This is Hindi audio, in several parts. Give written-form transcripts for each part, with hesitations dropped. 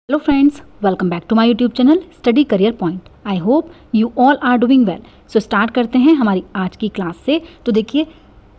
Hello friends, welcome back to my YouTube channel Study Career Point. I hope you all are doing well. So start करते हैं हमारी आज की क्लास से। तो देखिए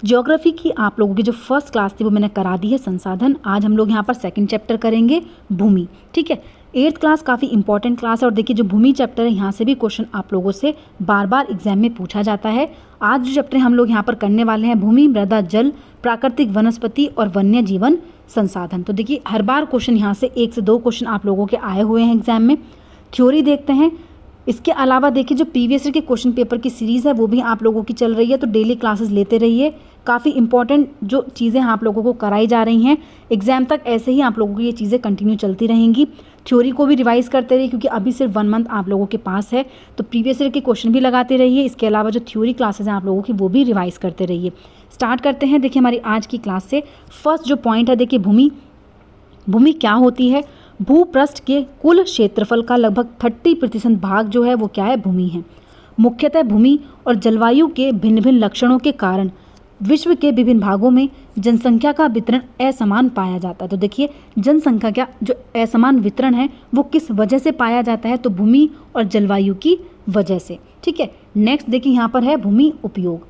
ज्योग्राफी की आप लोगों की जो फर्स्ट क्लास थी वो मैंने करा दी है संसाधन। आज हम लोग यहाँ पर सेकंड चैप्टर करेंगे भूमि। ठीक है, 8th क्लास काफ़ी इंपॉर्टेंट क्लास है और देखिए जो भूमि चैप्टर है यहाँ से भी क्वेश्चन आप लोगों से बार बार एग्जाम में पूछा जाता है। आज जो चैप्टर हम लोग यहाँ पर करने वाले हैं भूमि, मृदा, जल, प्राकृतिक वनस्पति और वन्य जीवन संसाधन। तो देखिए हर बार क्वेश्चन यहाँ से 1 से 2 क्वेश्चन आप लोगों के आए हुए हैं एग्जाम में। थ्योरी देखते हैं। इसके अलावा देखिए जो प्रीवियस ईयर के क्वेश्चन पेपर की सीरीज़ है वो भी आप लोगों की चल रही है, तो डेली क्लासेस लेते रहिए। काफ़ी इंपॉर्टेंट जो चीज़ें आप लोगों को कराई जा रही हैं एग्जाम तक, ऐसे ही आप लोगों की ये चीज़ें कंटिन्यू चलती रहेंगी। थ्योरी को भी रिवाइज करते रहिए क्योंकि अभी सिर्फ 1 मंथ आप लोगों के पास है, तो प्रीवियस ईयर के क्वेश्चन भी लगाते रहिए। इसके अलावा जो थ्योरी क्लासेस हैं आप लोगों की वो भी रिवाइज करते रहिए। स्टार्ट करते हैं देखिए हमारी आज की क्लास से। फर्स्ट जो पॉइंट है देखिए भूमि। भूमि क्या होती है? भूपृष्ठ के कुल क्षेत्रफल का लगभग 30% भाग जो है वो क्या है? भूमि है। मुख्यतः भूमि और जलवायु के भिन्न भिन्न लक्षणों के कारण विश्व के विभिन्न भागों में जनसंख्या का वितरण असमान पाया जाता है। तो देखिए जनसंख्या का जो असमान वितरण है वो किस वजह से पाया जाता है? तो भूमि और जलवायु की वजह से। ठीक है, नेक्स्ट देखिए यहाँ पर है भूमि उपयोग।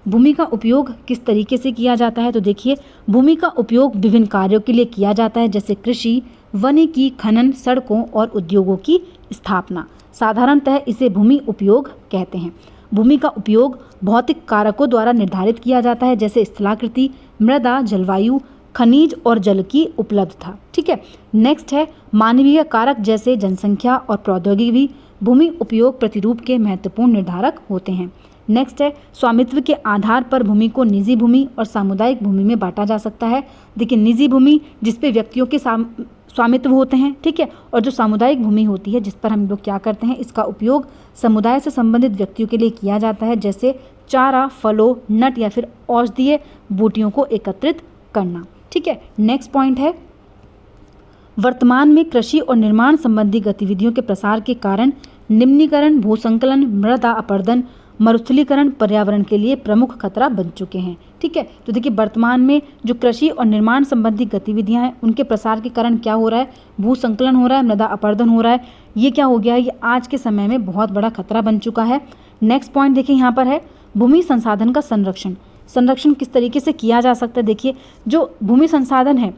भूमि का उपयोग किस तरीके से किया जाता है? तो देखिए भूमि का उपयोग विभिन्न कार्यों के लिए किया जाता है, जैसे कृषि, वानिकी, खनन, सड़कों और उद्योगों की स्थापना। साधारणतः इसे भूमि उपयोग कहते हैं। भूमि का उपयोग भौतिक कारकों द्वारा निर्धारित किया जाता है, जैसे स्थलाकृति, मृदा, जलवायु, खनिज और जल की उपलब्धता। ठीक है, नेक्स्ट है मानवीय कारक, जैसे जनसंख्या और प्रौद्योगिकी भूमि उपयोग प्रतिरूप के महत्वपूर्ण निर्धारक होते हैं। नेक्स्ट है स्वामित्व के आधार पर भूमि को निजी भूमि और सामुदायिक भूमि में बांटा जा सकता है। देखिए निजी भूमि जिसपे व्यक्तियों के स्वामित्व होते हैं, ठीक है, और जो सामुदायिक भूमि होती है जिस पर हम लोग क्या करते हैं, इसका उपयोग समुदाय से संबंधित व्यक्तियों के लिए किया जाता है, जैसे चारा, फलों, नट या फिर औषधीय बूटियों को एकत्रित करना। ठीक है, नेक्स्ट पॉइंट है वर्तमान में कृषि और निर्माण संबंधी गतिविधियों के प्रसार के कारण निम्नीकरण, भूसंकलन, मृदा अपरदन, मरुस्थलीकरण पर्यावरण के लिए प्रमुख खतरा बन चुके हैं। ठीक है, तो देखिए वर्तमान में जो कृषि और निर्माण संबंधी गतिविधियां हैं उनके प्रसार के कारण क्या हो रहा है? भूसंकलन हो रहा है, मृदा अपरदन हो रहा है। ये क्या हो गया है? ये आज के समय में बहुत बड़ा खतरा बन चुका है। नेक्स्ट पॉइंट देखिए यहाँ पर है भूमि संसाधन का संरक्षण। संरक्षण किस तरीके से किया जा सकता है? देखिए जो भूमि संसाधन है,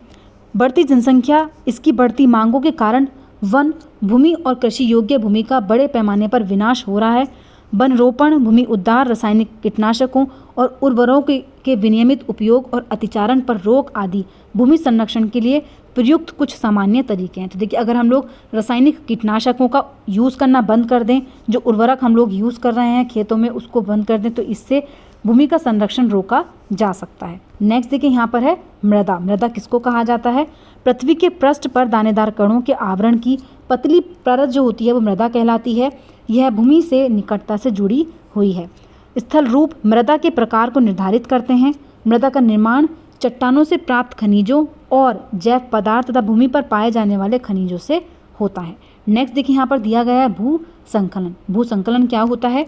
बढ़ती जनसंख्या, इसकी बढ़ती मांगों के कारण वन, भूमि और कृषि योग्य भूमि का बड़े पैमाने पर विनाश हो रहा है। वन रोपण, भूमि उद्धार, रासायनिक कीटनाशकों और उर्वरकों के विनियमित उपयोग और अतिचारण पर रोक आदि भूमि संरक्षण के लिए प्रयुक्त कुछ सामान्य तरीके हैं। तो देखिए अगर हम लोग रासायनिक कीटनाशकों का यूज़ करना बंद कर दें, जो उर्वरक हम लोग यूज़ कर रहे हैं खेतों में उसको बंद कर दें, तो इससे भूमि का संरक्षण रोका जा सकता है। नेक्स्ट देखिए यहाँ पर है मृदा। मृदा किसको कहा जाता है? पृथ्वी के पृष्ठ पर दानेदार कणों के आवरण की पतली परत जो होती है वो मृदा कहलाती है। यह भूमि से निकटता से जुड़ी हुई है। स्थल रूप मृदा के प्रकार को निर्धारित करते हैं। मृदा का निर्माण चट्टानों से प्राप्त खनिजों और जैव पदार्थ तथा भूमि पर पाए जाने वाले खनिजों से होता है। नेक्स्ट देखिए यहाँ पर दिया गया है भूसंकलन। भूसंकलन क्या होता है?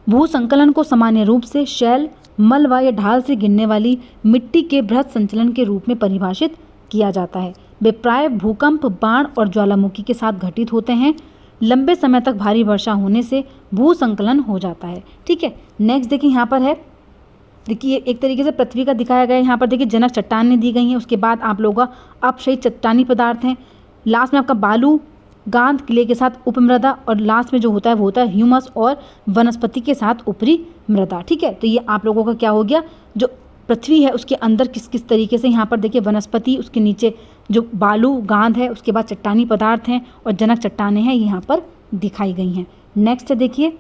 भूसंकलन को सामान्य रूप से शैल, मलबा या ढाल से गिरने वाली मिट्टी के बृहद संचलन के रूप में परिभाषित किया जाता है। वे प्राय भूकंप, बाढ़ और ज्वालामुखी के साथ घटित होते हैं। लंबे समय तक भारी वर्षा होने से भूसंकलन हो जाता है। ठीक है, नेक्स्ट देखिए यहाँ पर है, देखिए एक तरीके से पृथ्वी का दिखाया गया है। यहाँ पर देखिए जनक चट्टानें दी गई हैं, उसके बाद आप लोगों का अपक्षयी चट्टानी पदार्थ हैं, लास्ट में आपका बालू, गांध, क्ले के साथ उपमृदा और लास्ट में जो होता है वो होता है ह्यूमस और वनस्पति के साथ ऊपरी मृदा। ठीक है, तो ये आप लोगों का क्या हो गया, जो पृथ्वी है उसके अंदर किस किस तरीके से यहाँ पर देखिए वनस्पति, उसके नीचे जो बालू, गांध है, उसके बाद चट्टानी पदार्थ हैं और जनक चट्टानें हैं यहाँ पर दिखाई गई हैं। नेक्स्ट देखिए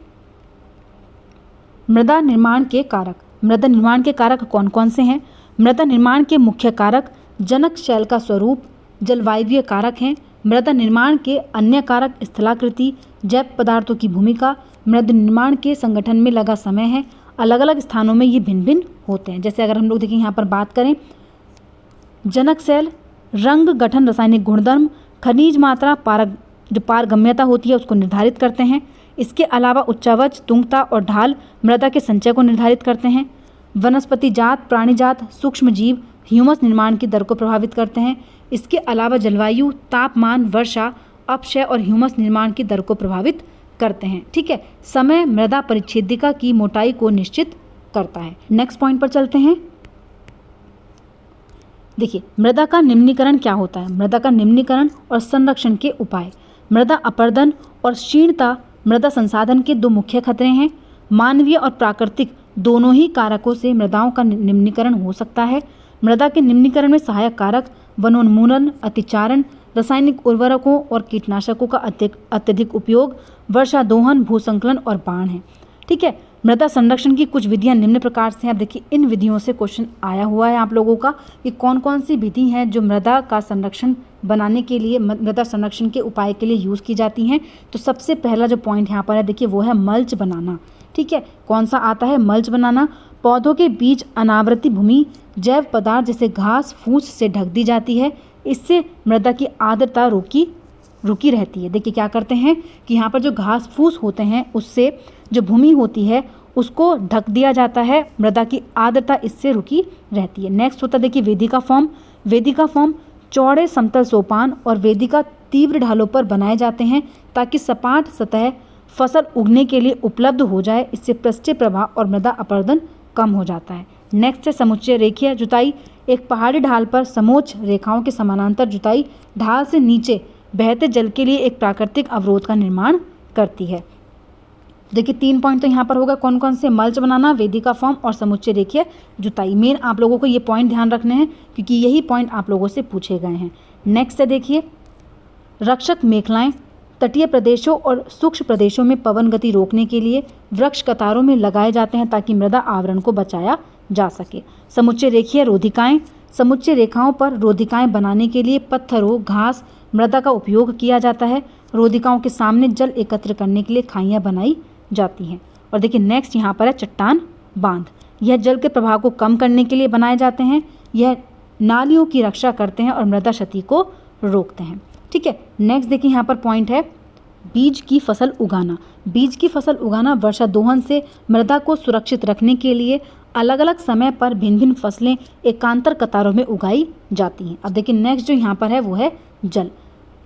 मृदा निर्माण के कारक। मृदा निर्माण के कारक कौन कौन से हैं? मृदा निर्माण के मुख्य कारक जनक शैल का स्वरूप, जलवायवीय कारक हैं। मृदा निर्माण के अन्य कारक स्थलाकृति, जैव पदार्थों की भूमिका, मृदा निर्माण के संगठन में लगा समय है। अलग अलग स्थानों में ये भिन्न भिन्न होते हैं। जैसे अगर हम लोग देखें यहाँ पर बात करें, जनक शैल रंग, गठन, रासायनिक गुणधर्म, खनिज मात्रा, जो पारगम्यता होती है उसको निर्धारित करते हैं। इसके अलावा उच्चावच, तुंगता और ढाल मृदा के संचय को निर्धारित करते हैं। वनस्पति जात, प्राणी जात, सूक्ष्म जीव ह्यूमस निर्माण की दर को प्रभावित करते हैं। इसके अलावा जलवायु, तापमान, वर्षा, अपक्षय और ह्यूमस निर्माण की दर को प्रभावित करते हैं। ठीक है, समय मृदा परिच्छेदिका की मोटाई को निश्चित करता है। नेक्स्ट पॉइंट पर चलते हैं। देखिए, मृदा का निम्नीकरण क्या होता है? मृदा का निम्नीकरण और संरक्षण के उपाय। मृदा अपरदन और क्षीणता मृदा संसाधन के दो मुख्य खतरे हैं। मानवीय और प्राकृतिक दोनों ही कारकों से मृदाओं का निम्नीकरण हो सकता है। मृदा के निम्नीकरण में सहायक कारक वनोन्मूलन, अतिचारण, रासायनिक उर्वरकों और कीटनाशकों का अत्यधिक उपयोग, वर्षा दोहन, भूसंकलन और बाढ़ है। ठीक है, मृदा संरक्षण की कुछ विधियां निम्न प्रकार से हैं। अब देखिए, इन विधियों से क्वेश्चन आया हुआ है आप लोगों का कि कौन कौन सी विधि हैं जो मृदा का संरक्षण बनाने के लिए, मृदा संरक्षण के उपाय के लिए यूज़ की जाती हैं। तो सबसे पहला जो पॉइंट यहाँ पर है, देखिए, वो है मल्च बनाना। ठीक है, कौन सा आता है? मल्च बनाना। पौधों के बीच अनावृति भूमि जैव पदार्थ जैसे घास फूस से ढक दी जाती है। इससे मृदा की आर्द्रता रुकी रहती है। देखिए, क्या करते हैं कि यहाँ पर जो घास फूस होते हैं उससे जो भूमि होती है उसको ढक दिया जाता है, मृदा की आर्द्रता इससे रुकी रहती है। नेक्स्ट होता है, देखिए, वेदिका फॉर्म। वेदिका फॉर्म चौड़े समतल सोपान और वेदिका तीव्र ढालों पर बनाए जाते हैं ताकि सपाट सतह फसल उगने के लिए उपलब्ध हो जाए। इससे पृष्ठीय प्रभाव और मृदा अपरदन कम हो जाता है। नेक्स्ट है समुच्चय रेखीय जुताई। एक पहाड़ी ढाल पर समोच्च रेखाओं के समानांतर जुताई ढाल से नीचे बहते जल के लिए एक प्राकृतिक अवरोध का निर्माण करती है। देखिए, 3 पॉइंट तो यहाँ पर होगा, कौन कौन से? मल्च बनाना, वेदिका फॉर्म और समुच्चय रेखीय जुताई। मेन आप लोगों को ये पॉइंट ध्यान रखने हैं क्योंकि यही पॉइंट आप लोगों से पूछे गए हैं। नेक्स्ट है, देखिए, रक्षक मेखलाएं। तटीय प्रदेशों और सूक्ष्म प्रदेशों में पवन गति रोकने के लिए वृक्ष कतारों में लगाए जाते हैं ताकि मृदा आवरण को बचाया जा सके। समुच्चय रेखीय रोधिकाएं। समुच्चय रेखाओं पर रोधिकाएं बनाने के लिए पत्थरों, घास, मृदा का उपयोग किया जाता है। रोधिकाओं के सामने जल एकत्र करने के लिए खाइयां बनाई जाती हैं। और देखिए, नेक्स्ट यहाँ पर है चट्टान बांध। यह जल के प्रभाव को कम करने के लिए बनाए जाते हैं। यह नालियों की रक्षा करते हैं और मृदा क्षति को रोकते हैं। ठीक है, नेक्स्ट देखिए, यहाँ पर पॉइंट है बीज की फसल उगाना। बीज की फसल उगाना वर्षा दोहन से मृदा को सुरक्षित रखने के लिए अलग अलग समय पर भिन्न भिन्न फसलें एकांतर कतारों में उगाई जाती हैं। अब देखिए, नेक्स्ट जो यहाँ पर है वो है जल।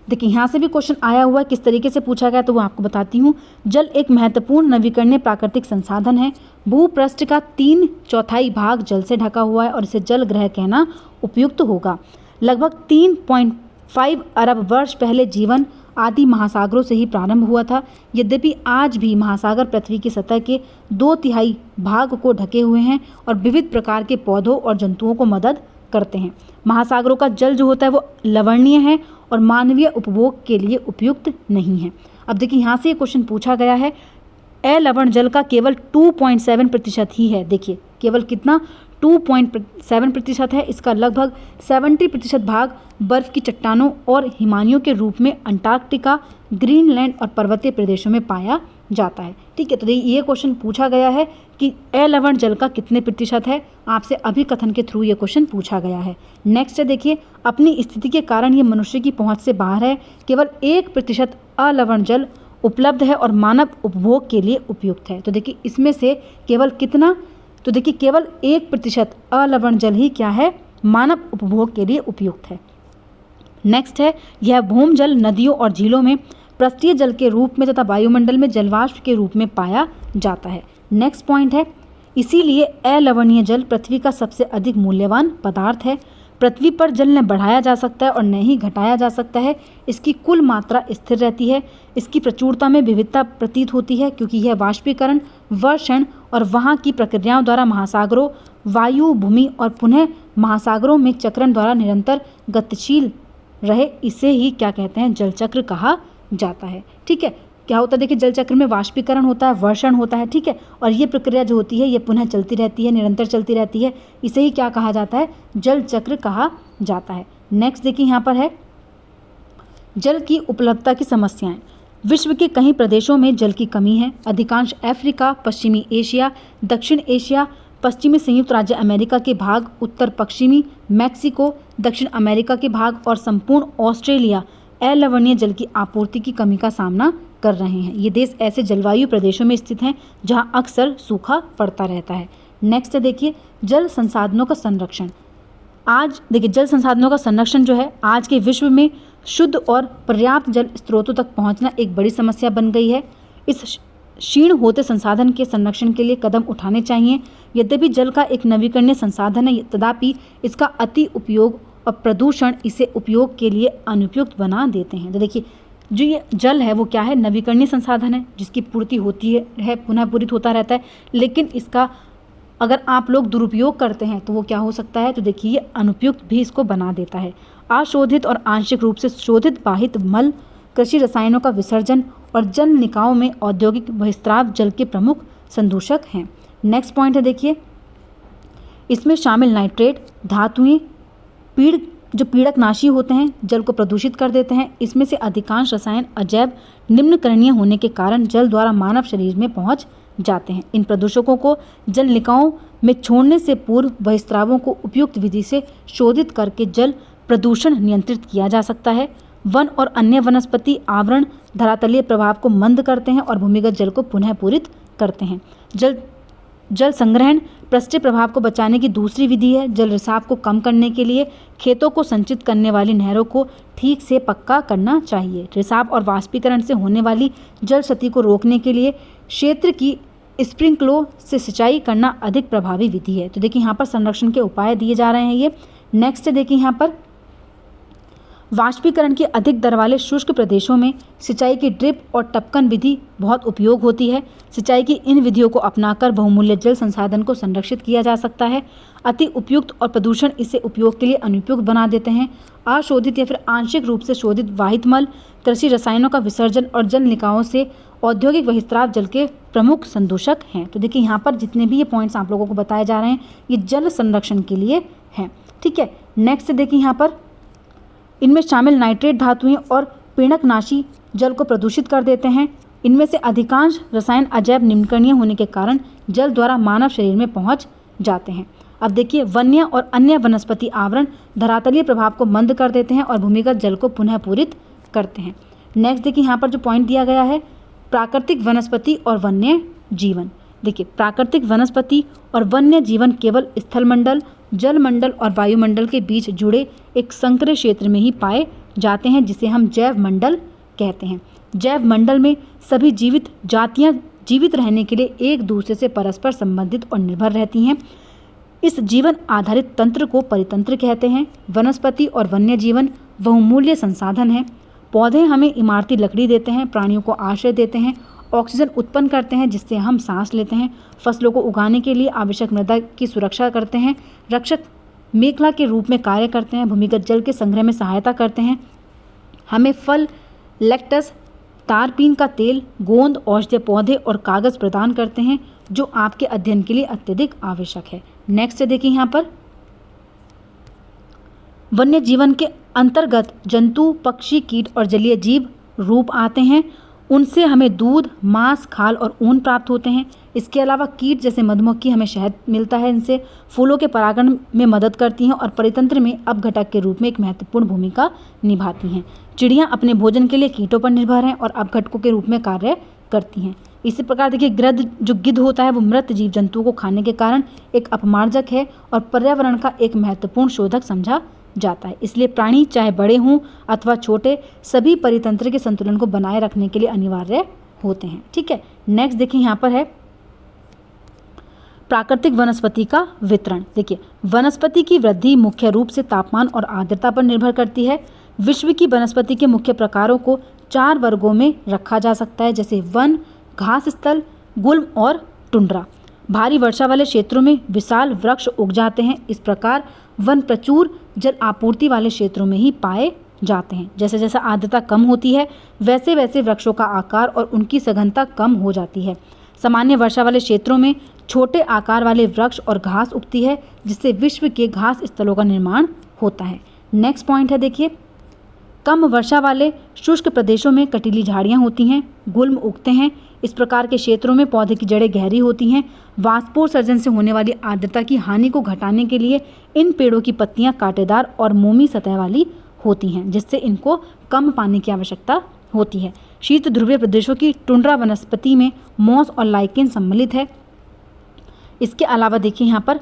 देखिए, यहाँ से भी क्वेश्चन आया हुआ है, किस तरीके से पूछा गया तो वो आपको बताती हूँ। जल एक महत्वपूर्ण नवीकरणीय प्राकृतिक संसाधन है। भूपृष्ठ का 3/4 भाग जल से ढका हुआ है और इसे जल ग्रह कहना उपयुक्त होगा। लगभग 3.5 अरब वर्ष पहले जीवन आदि महासागरों से ही प्रारंभ हुआ था। यद्यपि आज भी महासागर पृथ्वी की सतह के 2/3 भाग को ढके हुए हैं और विविध प्रकार के पौधों और जंतुओं को मदद करते हैं। महासागरों का जल जो होता है वो लवणीय है और मानवीय उपभोग के लिए उपयुक्त नहीं है। अब देखिए, यहाँ से ये क्वेश्चन पूछा गया है, अलवण जल का केवल 2.7% ही है। देखिए, केवल कितना? 2.7% है। इसका लगभग 70% भाग बर्फ की चट्टानों और हिमानियों के रूप में अंटार्कटिका, ग्रीनलैंड और पर्वतीय प्रदेशों में पाया जाता है। ठीक है, तो ये क्वेश्चन पूछा गया है कि अलवण जल का कितने प्रतिशत है। आपसे अभिकथन के थ्रू ये क्वेश्चन पूछा गया है। नेक्स्ट है, देखिए, अपनी स्थिति के कारण ये मनुष्य की पहुंच से बाहर है। केवल 1% अलवण जल उपलब्ध है और मानव उपभोग के लिए उपयुक्त है। तो देखिए, इसमें से केवल कितना? तो देखिए, केवल 1% अलवण जल ही क्या है? मानव उपभोग के लिए उपयुक्त है। नेक्स्ट है, यह भूम जल नदियों और झीलों में पृष्ठीय जल के रूप में तथा वायुमंडल में जलवाष्प के रूप में पाया जाता है। नेक्स्ट पॉइंट है, इसीलिए अलवणीय जल पृथ्वी का सबसे अधिक मूल्यवान पदार्थ है। पृथ्वी पर जल न बढ़ाया जा सकता है और न ही घटाया जा सकता है। इसकी कुल मात्रा स्थिर रहती है। इसकी प्रचुरता में विविधता प्रतीत होती है क्योंकि यह वाष्पीकरण, वर्षण और वहाँ की प्रक्रियाओं द्वारा महासागरों, वायु, भूमि और पुनः महासागरों में चक्रण द्वारा निरंतर गतिशील रहे। इसे ही क्या कहते हैं? जल चक्र कहा जाता है। ठीक है, क्या होता है? देखिए, जल चक्र में वाष्पीकरण होता है, वर्षण होता है। ठीक है, और ये प्रक्रिया जो होती है ये पुनः चलती रहती है, निरंतर चलती रहती है। इसे ही क्या कहा जाता है? जल चक्र कहा जाता है। नेक्स्ट देखिए, यहाँ पर है जल की उपलब्धता की समस्याएं। विश्व के कई प्रदेशों में जल की कमी है। अधिकांश अफ्रीका, पश्चिमी एशिया, दक्षिण एशिया, पश्चिमी संयुक्त राज्य अमेरिका के भाग, उत्तर पश्चिमी मैक्सिको, दक्षिण अमेरिका के भाग और संपूर्ण ऑस्ट्रेलिया अलवणीय जल की आपूर्ति की कमी का सामना कर रहे हैं। ये देश ऐसे जलवायु प्रदेशों में स्थित हैं जहां अक्सर सूखा पड़ता रहता है। नेक्स्ट देखिए, जल संसाधनों का संरक्षण। आज देखिए जल संसाधनों का संरक्षण जो है आज के विश्व में शुद्ध और पर्याप्त जल स्रोतों तक पहुंचना एक बड़ी समस्या बन गई है। इस क्षीण होते संसाधन के संरक्षण के लिए कदम उठाने चाहिए। यद्यपि जल का एक नवीकरणीय संसाधन है, तथापि इसका अति उपयोग और प्रदूषण इसे उपयोग के लिए अनुपयुक्त बना देते हैं। तो देखिए जो ये जल है वो क्या है, नवीकरणीय संसाधन है जिसकी पूर्ति होती है पुनः पूरित होता रहता है, लेकिन इसका अगर आप लोग दुरुपयोग करते हैं तो वो क्या हो सकता है, तो देखिए ये अनुपयुक्त भी इसको बना देता है। अशोधित और आंशिक रूप से शोधित बाहित मल, कृषि रसायनों का विसर्जन और जल निकायों में औद्योगिक बहिस्राव जल के प्रमुख संदूषक हैं। नेक्स्ट पॉइंट है देखिए, इसमें शामिल नाइट्रेट धातुएं पीड़कनाशी होते हैं, जल को प्रदूषित कर देते हैं। इसमें से अधिकांश रसायन अजैव निम्नकरणीय होने के कारण जल द्वारा मानव शरीर में पहुंच जाते हैं। इन प्रदूषकों को जल निकायों में छोड़ने से पूर्व बहिस्रावों को उपयुक्त विधि से शोधित करके जल प्रदूषण नियंत्रित किया जा सकता है। वन और अन्य वनस्पति आवरण धरातलीय प्रभाव को मंद करते हैं और भूमिगत जल को पुनः पूरित करते हैं। जल संग्रहण पृष्ठीय प्रभाव को बचाने की दूसरी विधि है। जल रिसाव को कम करने के लिए खेतों को संचित करने वाली नहरों को ठीक से पक्का करना चाहिए। रिसाव और वाष्पीकरण से होने वाली जल क्षति को रोकने के लिए क्षेत्र की स्प्रिंकलों से सिंचाई करना अधिक प्रभावी विधि है। तो देखिए यहाँ पर संरक्षण के उपाय दिए जा रहे हैं ये। नेक्स्ट देखिए यहाँ पर वाष्पीकरण की अधिक दर वाले शुष्क प्रदेशों में सिंचाई की ड्रिप और टपकन विधि बहुत उपयोग होती है। सिंचाई की इन विधियों को अपनाकर बहुमूल्य जल संसाधन को संरक्षित किया जा सकता है। अति उपयुक्त और प्रदूषण इसे उपयोग के लिए अनुपयुक्त बना देते हैं। अशोधित या फिर आंशिक रूप से शोधित वाहित मल, कृषि रसायनों का विसर्जन और जल निकायों से औद्योगिक बहिस्राव जल के प्रमुख संदूषक हैं। तो देखिए यहाँ पर जितने भी ये पॉइंट्स आप लोगों को बताए जा रहे हैं ये जल संरक्षण के लिए हैं। ठीक है, नेक्स्ट देखिए यहाँ पर इनमें शामिल नाइट्रेट धातुएं और पीड़कनाशी जल को प्रदूषित कर देते हैं। इनमें से अधिकांश रसायन अजैव निम्नकरणीय होने के कारण जल द्वारा मानव शरीर में पहुंच जाते हैं। अब देखिए वन्य और अन्य वनस्पति आवरण धरातलीय प्रभाव को मंद कर देते हैं और भूमिगत जल को पुनः पूरित करते हैं। नेक्स्ट देखिए यहाँ पर जो पॉइंट दिया गया है प्राकृतिक वनस्पति और वन्य जीवन। देखिए प्राकृतिक वनस्पति और वन्य जीवन केवल स्थलमंडल, जलमंडल और वायुमंडल के बीच जुड़े एक संकरे क्षेत्र में ही पाए जाते हैं जिसे हम जैव मंडल कहते हैं। जैव मंडल में सभी जीवित जातियां जीवित रहने के लिए एक दूसरे से परस्पर संबंधित और निर्भर रहती हैं। इस जीवन आधारित तंत्र को परितंत्र कहते हैं। वनस्पति और वन्य जीवन बहुमूल्य संसाधन है। पौधे हमें इमारती लकड़ी देते हैं, प्राणियों को आश्रय देते हैं, ऑक्सीजन उत्पन्न करते हैं जिससे हम सांस लेते हैं, फसलों को उगाने के लिए आवश्यक मृदा की सुरक्षा करते हैं, रक्षक मेखला के रूप में कार्य करते हैं, भूमिगत जल के संग्रह में सहायता करते हैं, हमें फल, लेक्टस, तारपीन का तेल, गोंद, औषधीय पौधे और कागज प्रदान करते हैं जो आपके अध्ययन के लिए अत्यधिक आवश्यक है। नेक्स्ट देखिए यहाँ पर वन्य जीवन के अंतर्गत जंतु, पक्षी, कीट और जलीय जीव रूप आते हैं। उनसे हमें दूध, मांस, खाल और ऊन प्राप्त होते हैं। इसके अलावा कीट जैसे मधुमक्खी हमें शहद मिलता है, इनसे फूलों के परागण में मदद करती हैं और परितंत्र में अपघटक के रूप में एक महत्वपूर्ण भूमिका निभाती हैं। चिड़ियाँ अपने भोजन के लिए कीटों पर निर्भर हैं और अपघटकों के रूप में कार्य करती हैं। इसी प्रकार देखिए गिद्ध जो गिद्ध होता है वो मृत जीव जंतुओं को खाने के कारण एक अपमार्जक है और पर्यावरण का एक महत्वपूर्ण शोधक समझा जाता है। इसलिए प्राणी चाहे बड़े हों अथवा छोटे सभी परितंत्र के संतुलन को बनाए रखने के लिए अनिवार्य होते हैं। ठीक है, नेक्स्ट देखिए यहाँ पर है प्राकृतिक वनस्पति का वितरण। देखिए वनस्पति की वृद्धि मुख्य रूप से तापमान और आर्द्रता पर निर्भर करती है। विश्व की वनस्पति के मुख्य प्रकारों को 4 वर्गों में रखा जा सकता है, जैसे वन, घास स्थल, गुल्म और टुंड्रा। भारी वर्षा वाले क्षेत्रों में विशाल वृक्ष उग जाते हैं। इस प्रकार वन प्रचुर जल आपूर्ति वाले क्षेत्रों में ही पाए जाते हैं। जैसे जैसे आर्द्रता कम होती है वैसे वैसे वृक्षों का आकार और उनकी सघनता कम हो जाती है। सामान्य वर्षा वाले क्षेत्रों में छोटे आकार वाले वृक्ष और घास उगती है जिससे विश्व के घास स्थलों का निर्माण होता है। नेक्स्ट पॉइंट है देखिए कम वर्षा वाले शुष्क प्रदेशों में कटीली झाड़ियाँ होती हैं, गुल्म उगते हैं। इस प्रकार के क्षेत्रों में पौधे की जड़ें गहरी होती हैं। वाष्पोत्सर्जन से होने वाली आर्द्रता की हानि को घटाने के लिए इन पेड़ों की पत्तियां कांटेदार और मोमी सतह वाली होती हैं जिससे इनको कम पानी की आवश्यकता होती है। शीत ध्रुवीय प्रदेशों की टुंड्रा वनस्पति में मॉस और लाइकेन सम्मिलित है। इसके अलावा देखिए यहाँ पर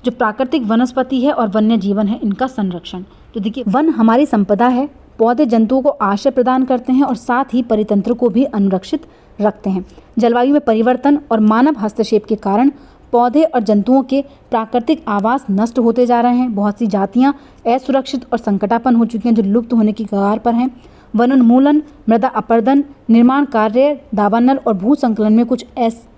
जो प्राकृतिक वनस्पति है और वन्य जीवन है इनका संरक्षण। तो देखिए वन हमारी संपदा है, पौधे जंतुओं को आश्रय प्रदान करते हैं और साथ ही परितंत्र को भी अनुरक्षित रखते हैं। जलवायु में परिवर्तन और मानव हस्तक्षेप के कारण पौधे और जंतुओं के प्राकृतिक आवास नष्ट होते जा रहे हैं। बहुत सी जातियां असुरक्षित और संकटापन्न हो चुकी हैं जो लुप्त होने की कगार पर हैं। वनोन्मूलन, मृदा अपरदन, निर्माण कार्य, दावानल और भू संकलन में कुछ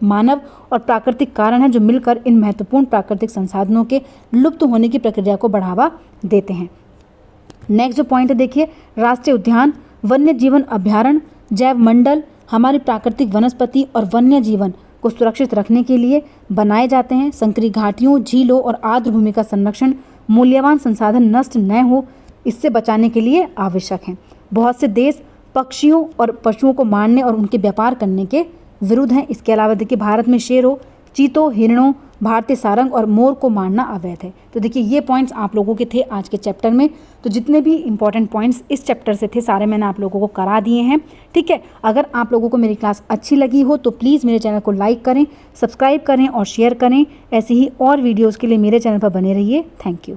मानव और प्राकृतिक कारण हैं जो मिलकर इन महत्वपूर्ण प्राकृतिक संसाधनों के लुप्त होने की प्रक्रिया को बढ़ावा देते हैं। नेक्स्ट जो पॉइंट है देखिए, राष्ट्रीय उद्यान, वन्य जीवन अभ्यारण्य, जैव मंडल हमारी प्राकृतिक वनस्पति और वन्य जीवन को सुरक्षित रखने के लिए बनाए जाते हैं। संकरी घाटियों, झीलों और आर्द्र भूमि का संरक्षण मूल्यवान संसाधन नष्ट न हो इससे बचाने के लिए आवश्यक है। बहुत से देश पक्षियों और पशुओं को मारने और उनके व्यापार करने के विरुद्ध हैं। इसके अलावा देखिए भारत में शेरों, चीतों, हिरणों, भारतीय सारंग और मोर को मारना अवैध है। तो देखिए ये पॉइंट्स आप लोगों के थे आज के चैप्टर में। तो जितने भी इंपॉर्टेंट पॉइंट्स इस चैप्टर से थे सारे मैंने आप लोगों को करा दिए हैं। ठीक है, अगर आप लोगों को मेरी क्लास अच्छी लगी हो तो प्लीज़ मेरे चैनल को लाइक करें, सब्सक्राइब करें और शेयर करें। ऐसे ही और वीडियोज़ के लिए मेरे चैनल पर बने रहिए। Thank you.